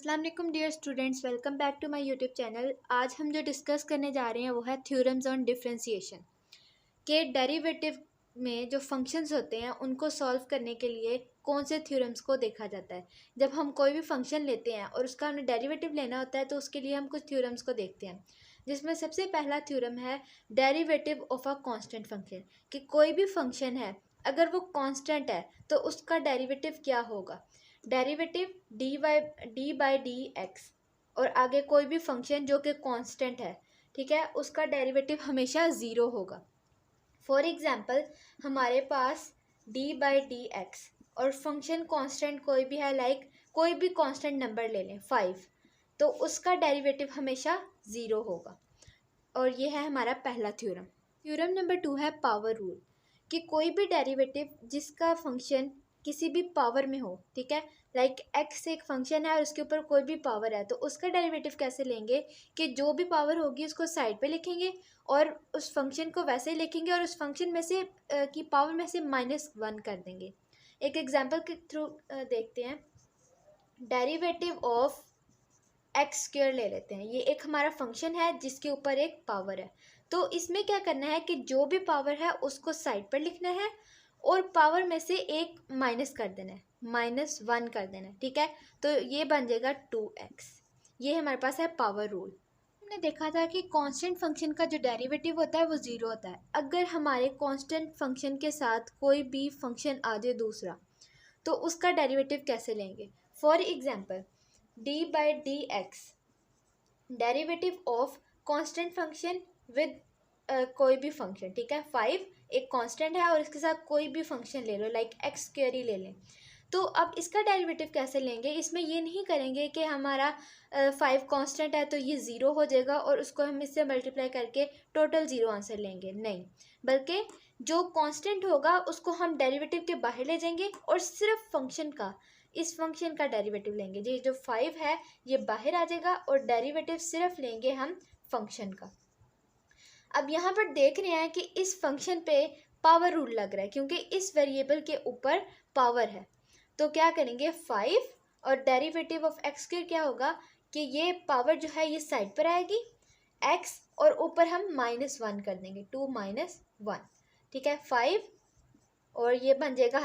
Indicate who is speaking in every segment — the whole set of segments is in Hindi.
Speaker 1: अस्सलाम वालेकुम dear students, welcome back to my YouTube channel. आज हम जो डिस्कस करने जा रहे हैं वो है थ्योरम्स ऑन डिफरेंशिएशन के डेरिवेटिव में जो फंक्शंस होते हैं उनको सॉल्व करने के लिए कौन से थ्योरम्स को देखा जाता है। जब हम कोई भी फंक्शन लेते हैं और उसका हमें डेरिवेटिव लेना होता है तो उसके लिए हम कुछ थ्योरम्स को देखते हैं, जिसमें सबसे पहला थ्योरम है derivative of a constant function. कि कोई भी फंक्शन है अगर वो कांस्टेंट है तो उसका डेरिवेटिव क्या होगा। Derivative D by d x, और आगे कोई भी फंक्शन जो कि कांस्टेंट है, ठीक है, उसका डेरिवेटिव हमेशा ज़ीरो होगा। फॉर एग्जांपल हमारे पास डी बाई डी एक्स और फंक्शन कांस्टेंट कोई भी है, लाइक कोई भी कांस्टेंट नंबर ले लें 5, तो उसका डेरिवेटिव हमेशा ज़ीरो होगा। और ये है हमारा पहला थ्योरम। थ्योरम नंबर 2 है पावर रूल। कि कोई भी डेरिवेटिव जिसका फंक्शन किसी भी पावर में हो, ठीक है, लाइक एक्स एक फंक्शन है और उसके ऊपर कोई भी पावर है, तो उसका डेरिवेटिव कैसे लेंगे कि जो भी पावर होगी उसको साइड पे लिखेंगे और उस फंक्शन को वैसे ही लिखेंगे और उस फंक्शन में से की पावर में से -1 कर देंगे। एक एग्जांपल के थ्रू देखते हैं। डेरिवेटिव ऑफ एक्स स्क्वायर ले लेते हैं। ये एक हमारा फंक्शन है जिसके ऊपर एक पावर है, तो इसमें क्या करना है कि जो भी पावर है उसको साइड पर लिखना है और पावर में से एक माइनस कर देना है, -1 कर देना है, ठीक है। तो ये बन जाएगा 2x। ये हमारे पास है पावर रूल। हमने देखा था कि कांस्टेंट फंक्शन का जो डेरिवेटिव होता है वो ज़ीरो होता है। अगर हमारे कांस्टेंट फंक्शन के साथ कोई भी फंक्शन आ जाए दूसरा, तो उसका डेरिवेटिव कैसे लेंगे। For example D by d x, derivative of constant function with कोई भी फंक्शन, ठीक है। 5 एक कांस्टेंट है और इसके साथ कोई भी फंक्शन ले लो, लाइक एक्स स्क्वायर ही ले लें। तो अब इसका डेरिवेटिव कैसे लेंगे। इसमें ये नहीं करेंगे कि हमारा 5 कांस्टेंट है तो ये ज़ीरो हो जाएगा और उसको हम इससे मल्टीप्लाई करके टोटल ज़ीरो आंसर लेंगे, नहीं, बल्कि जो कांस्टेंट होगा उसको हम डेरिवेटिव के बाहर ले जाएंगे और सिर्फ फंक्शन का, इस फंक्शन का डेरिवेटिव लेंगे। ये जो 5 है ये बाहर आ जाएगा और डेरिवेटिव सिर्फ लेंगे हम फंक्शन का। अब यहाँ पर देख रहे हैं कि इस फंक्शन पे पावर रूल लग रहा है क्योंकि इस वेरिएबल के ऊपर पावर है। तो क्या करेंगे 5 और डेरिवेटिव ऑफ एक्स स्क्वायर क्या होगा कि ये पावर जो है ये साइड पर आएगी x और ऊपर हम -1 कर देंगे, 2 - 1, ठीक है। 5 और ये बन जाएगा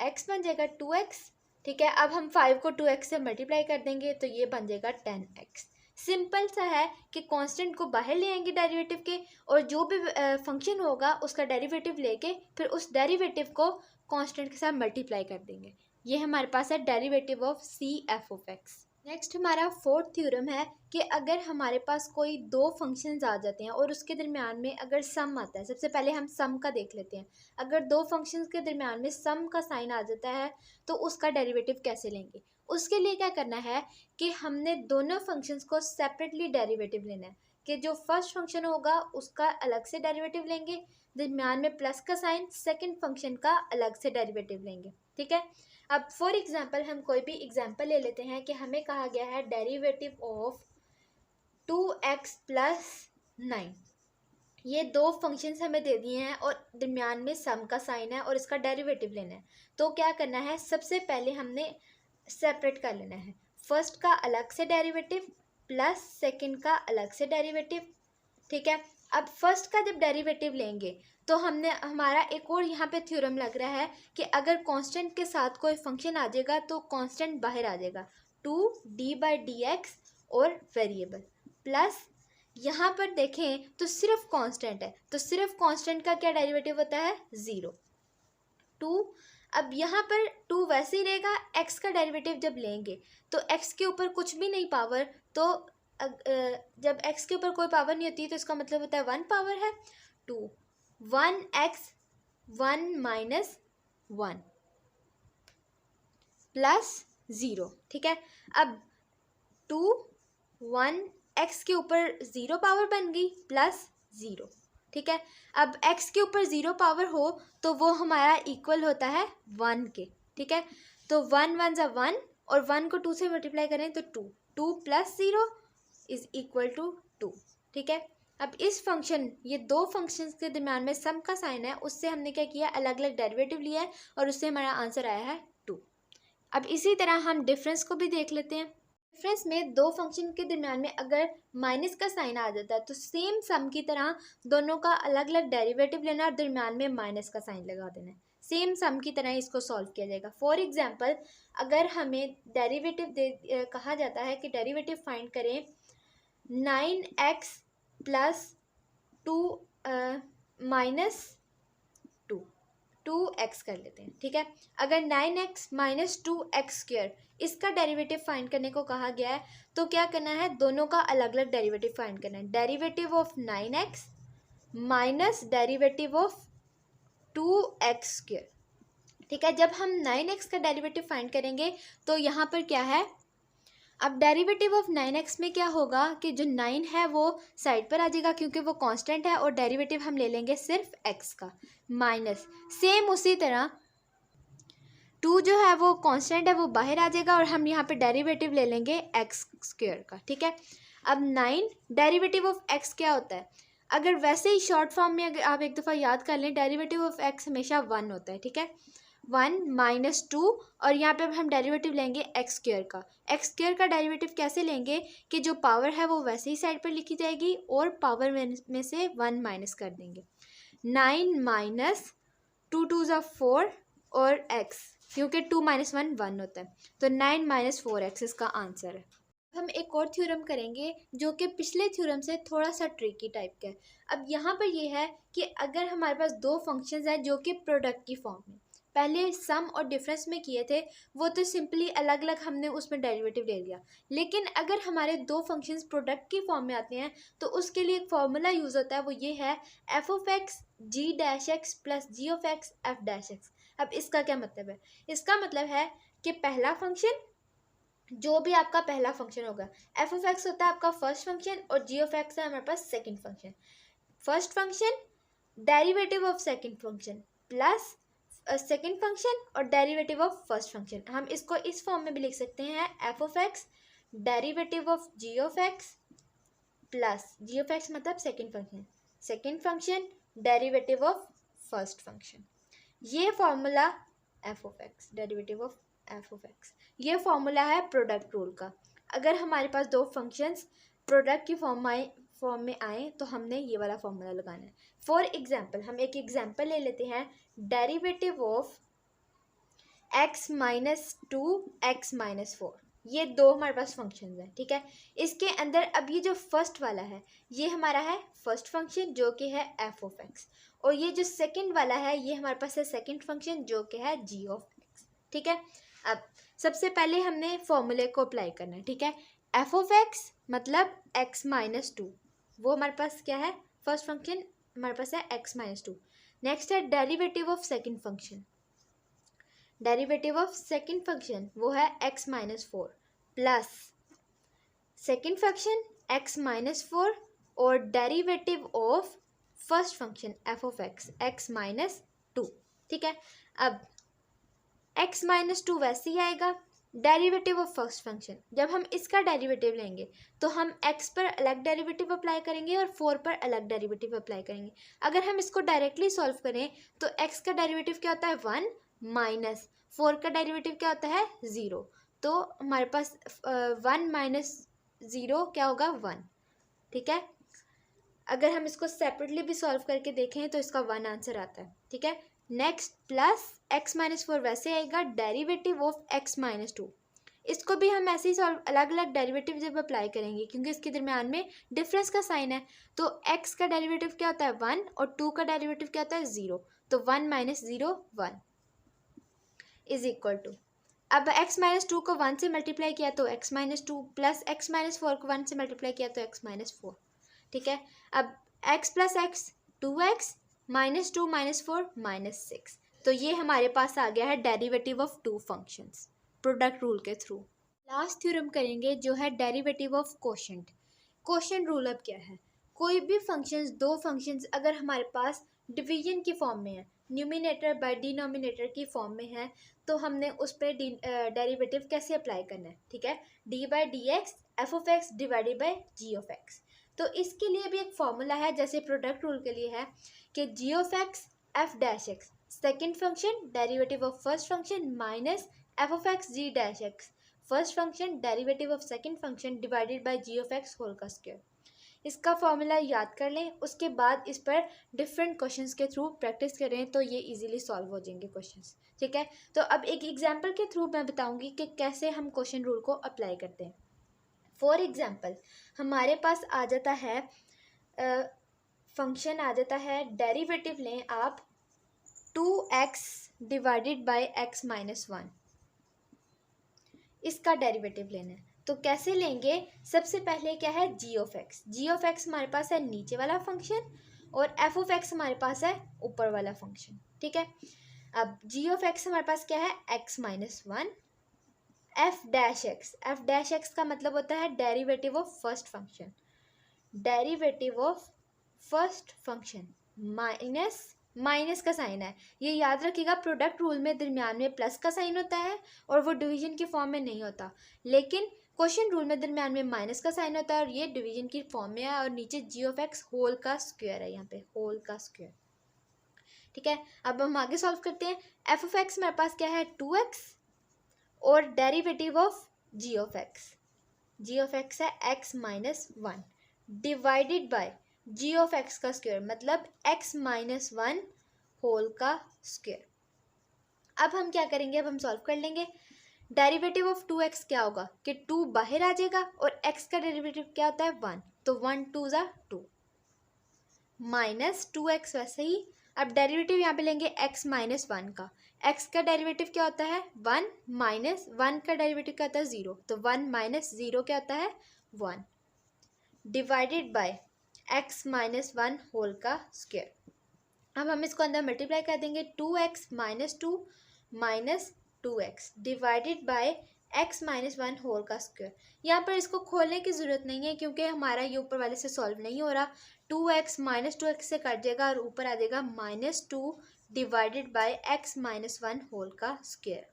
Speaker 1: x बन जाएगा 2x, ठीक है। अब हम 5 को 2x से मल्टीप्लाई कर देंगे तो ये बन जाएगा 10x। सिंपल सा है कि कांस्टेंट को बाहर ले आएंगे डेरिवेटिव के और जो भी फंक्शन होगा उसका डेरिवेटिव लेके फिर उस डेरिवेटिव को कांस्टेंट के साथ मल्टीप्लाई कर देंगे। ये हमारे पास है डेरिवेटिव ऑफ CF(x). नेक्स्ट हमारा फोर्थ थ्योरम है कि अगर हमारे पास कोई दो फंक्शंस आ जाते हैं और उसके दरमियान में अगर सम आता है, सबसे पहले हम सम का देख लेते हैं। अगर दो फंक्शंस के दरमियान में सम का साइन आ जाता है तो उसका डेरिवेटिव कैसे लेंगे। उसके लिए क्या करना है कि हमने दोनों फंक्शंस को सेपरेटली डेरिवेटिव लेना है। कि जो फर्स्ट फंक्शन होगा उसका अलग से डेरिवेटिव लेंगे, दरमियान में प्लस का साइन, सेकंड फंक्शन का अलग से डेरिवेटिव लेंगे, ठीक है। अब फॉर एग्जांपल हम कोई भी एग्जांपल ले लेते हैं कि हमें कहा गया है डेरिवेटिव ऑफ 2x + 9। ये दो फंक्शंस हमें दे दिए हैं और दरमियान में सम का साइन है और इसका डेरिवेटिव लेना है। तो क्या करना है, सबसे पहले हमने सेपरेट कर लेना है। फर्स्ट का अलग से डेरिवेटिव प्लस सेकंड का अलग से डेरिवेटिव, ठीक है। अब फर्स्ट का जब डेरिवेटिव लेंगे तो हमने हमारा एक और यहाँ पे थ्योरम लग रहा है कि अगर कांस्टेंट के साथ कोई फंक्शन आ जाएगा तो कांस्टेंट बाहर आ जाएगा, 2d/dx और वेरिएबल प्लस यहाँ पर देखें तो सिर्फ कांस्टेंट है, तो सिर्फ कांस्टेंट का क्या डेरिवेटिव होता है 0, 2। अब यहाँ पर 2 वैसे ही रहेगा, x का डेरिवेटिव जब लेंगे तो x के ऊपर कुछ भी नहीं पावर, तो जब x के ऊपर कोई पावर नहीं होती तो इसका मतलब होता है 1 पावर है, 2 1x 1 - 1 प्लस 0, ठीक है। अब 2 1 x के ऊपर 0 पावर बन गई प्लस 0, ठीक है। अब x के ऊपर 0 पावर हो तो वो हमारा इक्वल होता है 1 के, ठीक है। तो 1 1 = 1 और 1 को 2 से मल्टीप्लाई करें तो 2, 2 + 0 = 2, ठीक है। अब इस फंक्शन, ये दो फंक्शंस के दरम्यान में सम का साइन है, उससे हमने क्या किया, अलग अलग डेरिवेटिव लिया है और उससे हमारा आंसर आया है 2। अब इसी तरह हम डिफरेंस को भी देख लेते हैं। डिफरेंस में दो फंक्शन के दरमियान में अगर माइनस का साइन आ जाता है तो सेम सम की तरह दोनों का अलग अलग डेरिवेटिव लेना और दरमियान में माइनस का साइन लगा देना है। सेम सम की तरह इसको सॉल्व किया जाएगा। फॉर एग्जांपल अगर हमें डेरिवेटिव कहा जाता है कि डेरिवेटिव फाइंड करें 9x प्लस 2 माइनस 2x कर लेते हैं, ठीक है। अगर 9x माइनस 2x² इसका डेरिवेटिव फाइंड करने को कहा गया है तो क्या करना है, दोनों का अलग अलग डेरिवेटिव फाइंड करना है। Derivative of 9x minus derivative of 2x², ठीक है। जब हम 9x का डेरिवेटिव फाइंड करेंगे तो यहाँ पर क्या है, अब डेरिवेटिव ऑफ 9x में क्या होगा कि जो 9 है वो साइड पर आ जाएगा क्योंकि वो कांस्टेंट है और डेरिवेटिव हम ले लेंगे सिर्फ x का, माइनस सेम उसी तरह 2 जो है वो कांस्टेंट है वो बाहर आ जाएगा और हम यहाँ पे डेरिवेटिव ले लेंगे x² का, ठीक है। अब 9 डेरिवेटिव ऑफ x क्या होता है, अगर वैसे ही शॉर्ट फॉर्म में अगर आप एक दफ़ा याद कर लें, डेरिवेटिव ऑफ x हमेशा 1 होता है, ठीक है। 1 माइनस 2 और यहाँ पे हम डेरिवेटिव लेंगे x² का। x² का डेरिवेटिव कैसे लेंगे कि जो पावर है वो वैसे ही साइड पर लिखी जाएगी और पावर में से 1 माइनस कर देंगे। 9 माइनस 2 2 ज़ा 4 और x, क्योंकि 2 माइनस 1 1 होता है, तो 9 माइनस 4x इसका आंसर है। हम एक और थ्योरम करेंगे जो कि पिछले थ्योरम से थोड़ा सा ट्रिकी टाइप का है। अब यहाँ पर ये है कि अगर हमारे पास दो फंक्शंस हैं जो कि प्रोडक्ट की फॉर्म में, पहले सम और डिफरेंस में किए थे वो तो सिंपली अलग अलग हमने उसमें डेरिवेटिव ले लिया, लेकिन अगर हमारे दो फंक्शंस प्रोडक्ट की फॉर्म में आते हैं तो उसके लिए एक फार्मूला यूज़ होता है, वो ये है f of x g dash x plus g of x f dash x. अब इसका क्या मतलब है, इसका मतलब है कि पहला फंक्शन जो भी आपका पहला फंक्शन होगा, एफ ऑफ एक्स होता है आपका फर्स्ट फंक्शन और जी ऑफ एक्स है हमारे पास second function. First function derivative of second function plus second function और डेरिवेटिव ऑफ फर्स्ट फंक्शन। हम इसको इस फॉर्म में भी लिख सकते हैं, f of x derivative of g of x plus g of x मतलब second function derivative of first function. ये formula f of x derivative of f of x, ये फॉर्मूला है प्रोडक्ट रूल का। अगर हमारे पास दो फंक्शंस प्रोडक्ट की फॉर्म में आए तो हमने ये वाला फॉर्मूला लगाना है। फॉर एग्जांपल हम एक एग्जांपल ले लेते हैं, derivative of x minus 2 x minus 4, ये दो हमारे पास फंक्शंस हैं, ठीक है। इसके अंदर अब ये जो फर्स्ट वाला है ये हमारा है फर्स्ट फंक्शन जो कि है एफ ऑफ एक्स, और ये जो सेकंड वाला है ये हमारे पास है सेकंड फंक्शन जो कि है जी ऑफ एक्स, ठीक है। अब सबसे पहले हमने फॉर्मूले को अप्लाई करना है, ठीक है। एफ ऑफ एक्स मतलब x माइनस 2, वो हमारे पास क्या है, फर्स्ट फंक्शन हमारे पास है x माइनस 2। नेक्स्ट है derivative of second function, derivative of second function वो है x minus 4 plus second function x minus 4 और derivative of first function F of x x minus 2, ठीक है। अब x माइनस 2 वैसे ही आएगा, डेरिवेटिव ऑफ फर्स्ट फंक्शन जब हम इसका डेरिवेटिव लेंगे तो हम x पर अलग डेरिवेटिव अप्लाई करेंगे और 4 पर अलग डेरिवेटिव अप्लाई करेंगे। अगर हम इसको डायरेक्टली सॉल्व करें तो x का डेरिवेटिव क्या होता है 1 माइनस 4 का डेरिवेटिव क्या होता है 0, तो हमारे पास 1 माइनस 0 क्या होगा 1, ठीक है। अगर हम इसको सेपरेटली भी सॉल्व करके देखें तो इसका 1 आंसर आता है, ठीक है। नेक्स्ट प्लस x माइनस 4 वैसे आएगा, डेरिवेटिव ऑफ x माइनस 2, इसको भी हम ऐसे ही सॉल्व अलग अलग डेरिवेटिव जब अप्लाई करेंगे क्योंकि इसके दरमियान में डिफरेंस का साइन है, तो x का डेरिवेटिव क्या होता है 1 और 2 का डेरिवेटिव क्या होता है 0, तो 1 माइनस 0 1 इज इक्वल टू, अब x माइनस 2 को 1 से मल्टीप्लाई किया तो x minus 2 plus x minus 4 को 1 से मल्टीप्लाई किया तो x माइनस 4, ठीक है। अब x plus x 2x minus 2 minus 4 minus 6, तो ये हमारे पास आ गया है derivative of two functions product rule के थ्रू। लास्ट थ्योरम करेंगे जो है derivative of quotient. Quotient rule अब क्या है, कोई भी फंक्शंस दो फंक्शंस अगर हमारे पास डिवीजन की फॉर्म में है, न्यूमिनेटर बाय डिनोमिनेटर की फॉर्म में है, तो हमने उस पर डेरिवेटिव कैसे अप्लाई करना है, ठीक है। D by d x f of x divided by g of x, तो इसके लिए भी एक फॉर्मूला है जैसे प्रोडक्ट रूल के लिए है कि g of x f dash x second function derivative of first function minus f of x g dash x first function derivative of second function divided by g of x whole का स्क्वायर। इसका फॉर्मूला याद कर लें, उसके बाद इस पर डिफरेंट क्वेश्चंस के थ्रू प्रैक्टिस करें तो ये इजीली सॉल्व हो जाएंगे क्वेश्चंस। ठीक है, तो अब एक एग्जांपल के थ्रू मैं बताऊंगी कि कैसे हम क्वेश्चन रूल को अप्लाई करते हैं। फॉर एग्जांपल हमारे पास आ जाता है फंक्शन आ जाता है, डेरिवेटिव लें आप 2x divided by x minus 1, इसका डेरिवेटिव लेना है। तो कैसे लेंगे, सबसे पहले क्या है g of x. G of x हमारे पास है नीचे वाला फंक्शन और एफ ऑफ एक्स हमारे पास है ऊपर वाला फंक्शन। ठीक है, अब जी ऑफ एक्स हमारे पास क्या है x minus 1, F dash x का मतलब होता है derivative of first function, derivative of first function minus का साइन है, ये याद रखिएगा। प्रोडक्ट रूल में दरमियान में प्लस का साइन होता है और वो डिवीजन की फॉर्म में नहीं होता, लेकिन क्वेश्चन रूल में दरमियान में माइनस का साइन होता है और ये डिवीजन की फॉर्म में है और नीचे जी ऑफ एक्स होल का स्क्वायर है, यहाँ पे होल का स्क्वायर। ठीक है, अब हम आगे सॉल्व करते हैं। एफ ऑफ एक्स मेरे पास क्या है 2x और derivative of g of x है x minus 1 divided by g of x का स्क्वायर, मतलब x माइनस 1 होल का स्क्वायर। अब हम क्या करेंगे, अब हम सॉल्व कर लेंगे। डेरिवेटिव ऑफ 2x क्या होगा कि 2 बाहर आ जाएगा और x का डेरिवेटिव क्या होता है 1, तो 1 2 ज़ा 2 माइनस 2x वैसे ही। अब डेरिवेटिव यहाँ पे लेंगे x माइनस 1 का, x का डेरिवेटिव क्या होता है 1 माइनस 1 का डेरिवेटिव क्या होता है 0, तो 1 माइनस 0 क्या होता है 1 divided by x minus 1 whole का स्क्वायर। अब हम इसको अंदर मल्टीप्लाई कर देंगे, 2x minus 2 minus 2x divided by x minus 1 whole का स्क्वायर। यहाँ पर इसको खोलने की ज़रूरत नहीं है क्योंकि हमारा ये ऊपर वाले से सॉल्व नहीं हो रहा। 2x माइनस 2x से कट जाएगा और ऊपर आ जाएगा minus 2 divided by x minus 1 whole का स्क्वायर।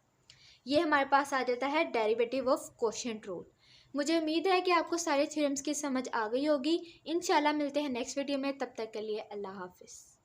Speaker 1: ये हमारे पास आ जाता है डेरिवेटिव ऑफ क्वोशिएंट रूल। मुझे उम्मीद है कि आपको सारे थ्योरम्स की समझ आ गई होगी। इंशाल्लाह मिलते हैं नेक्स्ट वीडियो में, तब तक के लिए अल्लाह हाफिज़।